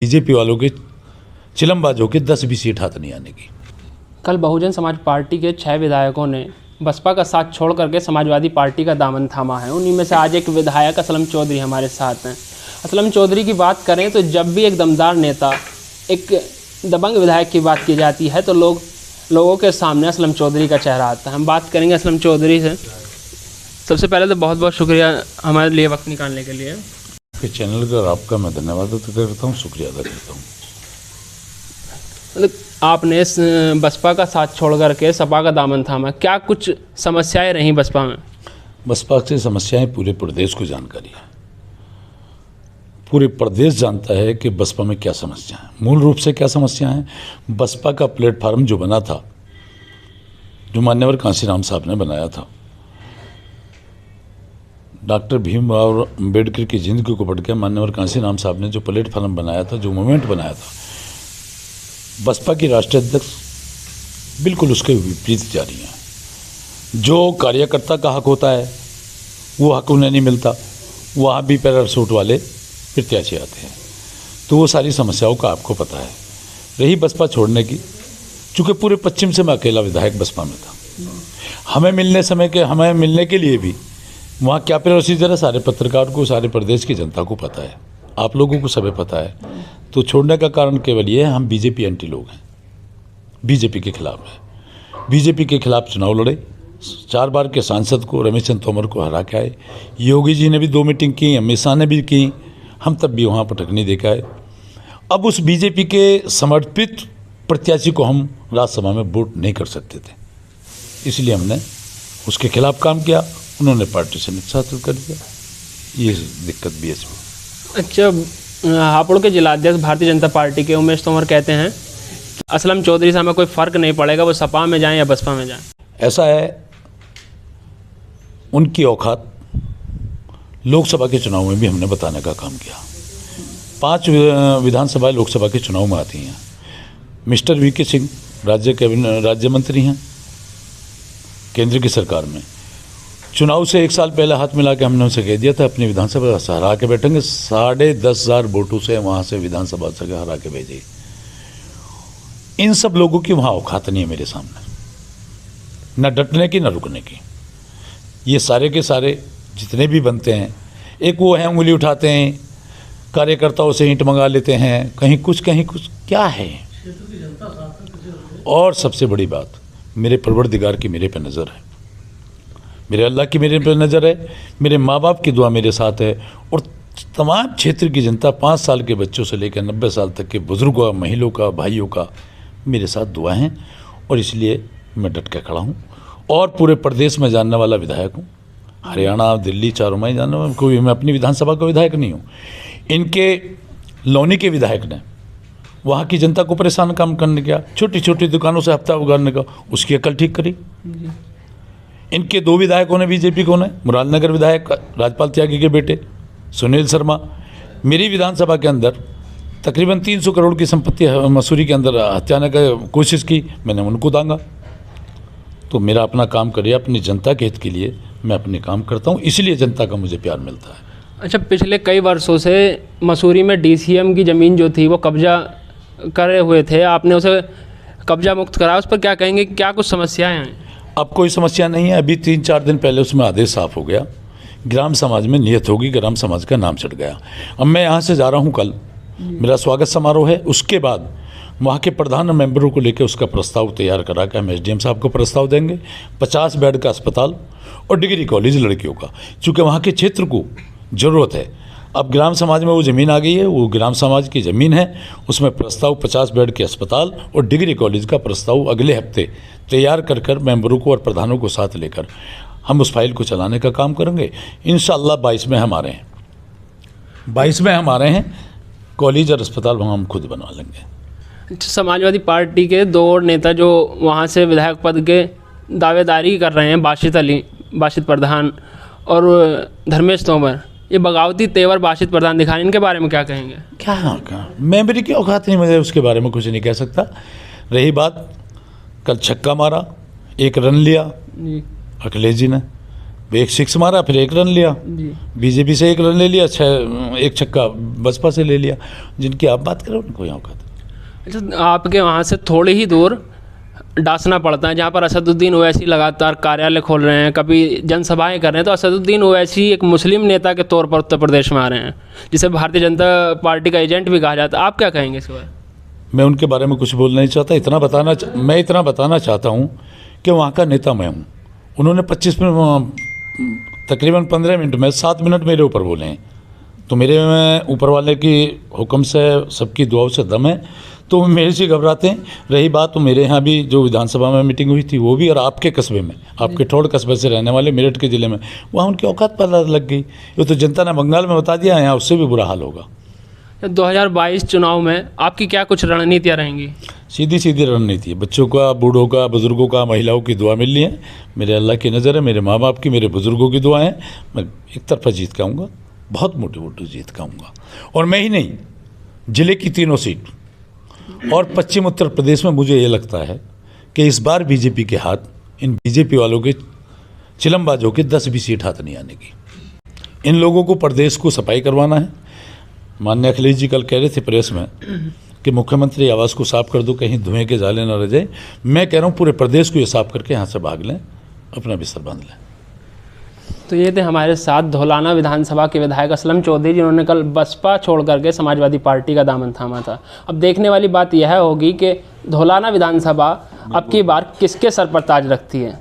BJP वालों के चिलमबाजों के 10 भी सीट हाथ नहीं आने की। कल बहुजन समाज पार्टी के 6 विधायकों ने बसपा का साथ छोड़ करके समाजवादी पार्टी का दामन थामा है। उन्हीं में से आज एक विधायक असलम चौधरी हमारे साथ हैं। असलम चौधरी की बात करें तो जब भी एक दमदार नेता, एक दबंग विधायक की बात की जाती है तो लोगों के सामने असलम चौधरी का चेहरा आता है। हम बात करेंगे असलम चौधरी से। सबसे पहले तो बहुत बहुत शुक्रिया हमारे लिए वक्त निकालने के लिए। आपके चैनल का आपका मैं धन्यवाद करता हूँ, शुक्रिया अदा करता हूँ। आपने बसपा का साथ छोड़ करके सपा का दामन थामा, क्या कुछ समस्याएं रहीं बसपा में? बसपा से समस्याएं पूरे प्रदेश को जानकारी है। पूरे प्रदेश जानता है कि बसपा में क्या समस्या है, मूल रूप से क्या समस्या है। बसपा का प्लेटफार्म जो बना था, जो मान्यवर कांशीराम साहब ने बनाया था, डॉक्टर भीमराव अम्बेडकर की जिंदगी को पढ़ के मान्यवर कांशीराम साहब ने जो प्लेटफार्म बनाया था, जो मूवमेंट बनाया था, बसपा की राष्ट्रीय अध्यक्ष बिल्कुल उसके विपरीत जा रही हैं। जो कार्यकर्ता का हक होता है वो हक उन्हें नहीं मिलता, वहाँ भी पैराशूट वाले प्रत्याशी आते हैं। तो वो सारी समस्याओं का आपको पता है। रही बसपा छोड़ने की, चूँकि पूरे पश्चिम से मैं अकेला विधायक बसपा में था। हमें मिलने के लिए भी वहाँ क्या प्रोसीजर है, सारे पत्रकार को, सारे प्रदेश की जनता को पता है, आप लोगों को सभी पता है। तो छोड़ने का कारण केवल ये है, हम बीजेपी एंटी लोग हैं, बीजेपी के खिलाफ है। बीजेपी के खिलाफ चुनाव लड़े, 4 बार के सांसद को, रमेश चंद्र तोमर को हरा के आए। योगी जी ने भी 2 मीटिंग की, अमित शाह ने भी की, हम तब भी वहाँ पटकनी दे के आए। अब उस बीजेपी के समर्पित प्रत्याशी को हम राज्यसभा में वोट नहीं कर सकते थे, इसलिए हमने उसके खिलाफ काम किया। उन्होंने पार्टी से निष्कासित कर दिया। ये दिक्कत भी है इसमें। अच्छा, हापुड़ के जिलाध्यक्ष भारतीय जनता पार्टी के उमेश तोमर कहते हैं असलम चौधरी से हमें कोई फ़र्क नहीं पड़ेगा, वो सपा में जाएं या बसपा में जाएं। ऐसा है, उनकी औकात लोकसभा के चुनाव में भी हमने बताने का काम किया। 5 विधानसभा लोकसभा के चुनाव में आती हैं। मिस्टर वीके सिंह राज्य मंत्री हैं केंद्र की सरकार में। चुनाव से 1 साल पहले हाथ मिला के हमने उनसे कह दिया था अपनी विधानसभा से हरा के बैठेंगे। 10,500 वोटों से वहाँ से विधानसभा से हरा के भेजे। इन सब लोगों की वहाँ औकात नहीं है मेरे सामने, न डटने की न रुकने की। ये सारे के सारे जितने भी बनते हैं, एक वो हैं उंगली उठाते हैं, कार्यकर्ताओं से ईंट मंगा लेते हैं, कहीं कुछ क्या है। और सबसे बड़ी बात, मेरे परवरदिगार की मेरे पे नज़र है, मेरे अल्लाह की मेरे पे नज़र है, मेरे माँ बाप की दुआ मेरे साथ है, और तमाम क्षेत्र की जनता 5 साल के बच्चों से लेकर 90 साल तक के बुज़ुर्गों का, महिलाओं का, भाइयों का मेरे साथ दुआ हैं। और इसलिए मैं डट के खड़ा हूँ और पूरे प्रदेश में जानने वाला विधायक हूँ। हरियाणा, दिल्ली, चारों में जानने वाला कोई, मैं अपनी विधानसभा का विधायक नहीं हूँ। इनके लौनी के विधायक ने वहाँ की जनता को परेशान काम करने का, छोटी छोटी दुकानों से हफ्ता उगाड़ने का, उसकी अकल ठीक करी। इनके 2 विधायकों ने बीजेपी को, ने मुरादनगर विधायक राजपाल त्यागी के बेटे सुनील शर्मा, मेरी विधानसभा के अंदर तकरीबन 300 करोड़ की संपत्ति मसूरी के अंदर हत्याने की कोशिश की, मैंने उनको दांगा। तो मेरा अपना काम करिए, अपनी जनता के हित के लिए मैं अपने काम करता हूँ, इसलिए जनता का मुझे प्यार मिलता है। अच्छा, पिछले कई वर्षों से मसूरी में DCM की ज़मीन जो थी वो कब्जा करे हुए थे, आपने उसे कब्जा मुक्त करा, उस पर क्या कहेंगे, क्या कुछ समस्याएं हैं? अब कोई समस्या नहीं है। अभी 3-4 दिन पहले उसमें आदेश साफ हो गया, ग्राम समाज में नियत होगी, ग्राम समाज का नाम चढ़ गया। अब मैं यहाँ से जा रहा हूँ, कल मेरा स्वागत समारोह है, उसके बाद वहाँ के प्रधान मेंबरों को लेकर उसका प्रस्ताव तैयार करा के हम SDM साहब को प्रस्ताव देंगे। 50 बेड का अस्पताल और डिग्री कॉलेज लड़कियों का, चूँकि वहाँ के क्षेत्र को ज़रूरत है। अब ग्राम समाज में वो ज़मीन आ गई है, वो ग्राम समाज की ज़मीन है, उसमें प्रस्ताव 50 बेड के अस्पताल और डिग्री कॉलेज का प्रस्ताव अगले हफ्ते तैयार कर मेंबरों को और प्रधानों को साथ लेकर हम उस फाइल को चलाने का काम करेंगे। इंशाअल्लाह 22 में हम आ रहे हैं, 22 में हम आ रहे हैं। कॉलेज और अस्पताल वहाँ हम खुद बनवा लेंगे। समाजवादी पार्टी के 2 और नेता जो वहाँ से विधायक पद के दावेदारी कर रहे हैं, बाशित प्रधान और धर्मेश तोमर, ये बगावती तेवर बाशित प्रधान दिखा रहे हैं, इनके बारे में क्या कहेंगे? क्या मेंबरी की औकात नहीं, मुझे उसके बारे में कुछ नहीं कह सकता। रही बात, कल छक्का मारा, 1 रन लिया अखिलेश जी ने, एक 6 मारा, फिर 1 रन लिया, जी। बीजेपी से 1 रन ले लिया, 1 छक्का बसपा से ले लिया। जिनकी आप बात करें उनको यहाँ का अच्छा, आपके वहाँ से थोड़ी ही दूर डासना पड़ता है, जहाँ पर असदुद्दीन ओवैसी लगातार कार्यालय खोल रहे हैं, कभी जनसभाएं कर रहे हैं। तो असदुद्दीन ओवैसी एक मुस्लिम नेता के तौर पर उत्तर प्रदेश में आ रहे हैं, जिसे भारतीय जनता पार्टी का एजेंट भी कहा जाता है। आप क्या कहेंगे इसके बारे में? मैं उनके बारे में कुछ बोलना नहीं चाहता। मैं इतना बताना चाहता हूँ कि वहाँ का नेता मैं हूँ। उन्होंने 25 मिनट, तकरीबन 15 मिनट में 7 मिनट मेरे ऊपर बोले हैं। तो मेरे में ऊपर वाले की हुक्म से, सबकी दुआओं से दम है, तो मेरे से घबराते हैं। रही बात, तो मेरे यहाँ भी जो विधानसभा में मीटिंग हुई थी वो भी, और आपके कस्बे में, आपके ठोड़ कस्बे से रहने वाले मेरठ के ज़िले में, वहाँ उनकी औकात पता लग गई। ये तो जनता ने बंगाल में बता दिया, यहाँ उससे भी बुरा हाल होगा। 2022 चुनाव में आपकी क्या कुछ रणनीतियाँ रहेंगी? सीधी सीधी रणनीति है। बच्चों का, बूढ़ों का, बुज़ुर्गों का, महिलाओं की दुआ मिल रही है। मेरे अल्लाह की नज़र है, मेरे माँ बाप की, मेरे बुज़ुर्गों की दुआ है। मैं एक तरफा जीत के आऊँगा, बहुत मोटी मोटी जीत के आऊँगा। और मैं ही नहीं, ज़िले की 3 सीट और पश्चिम उत्तर प्रदेश में मुझे ये लगता है कि इस बार बीजेपी के हाथ, इन बीजेपी वालों के चिलमबाजों के 10 भी सीट हाथ नहीं आने की। इन लोगों को प्रदेश को सफाई करवाना है। माननीय अखिलेश जी कल कह रहे थे प्रेस में कि मुख्यमंत्री आवास को साफ कर दो, कहीं धुएं के जाले न रह जाए। मैं कह रहा हूँ पूरे प्रदेश को ये साफ करके यहाँ से भाग लें, अपना बिस्तर बांध लें। तो ये थे हमारे साथ धौलाना विधानसभा के विधायक असलम चौधरी, जिन्होंने कल बसपा छोड़ करके समाजवादी पार्टी का दामन थामा था। अब देखने वाली बात यह होगी कि धौलाना विधानसभा अब की बार किसके सर पर ताज रखती है।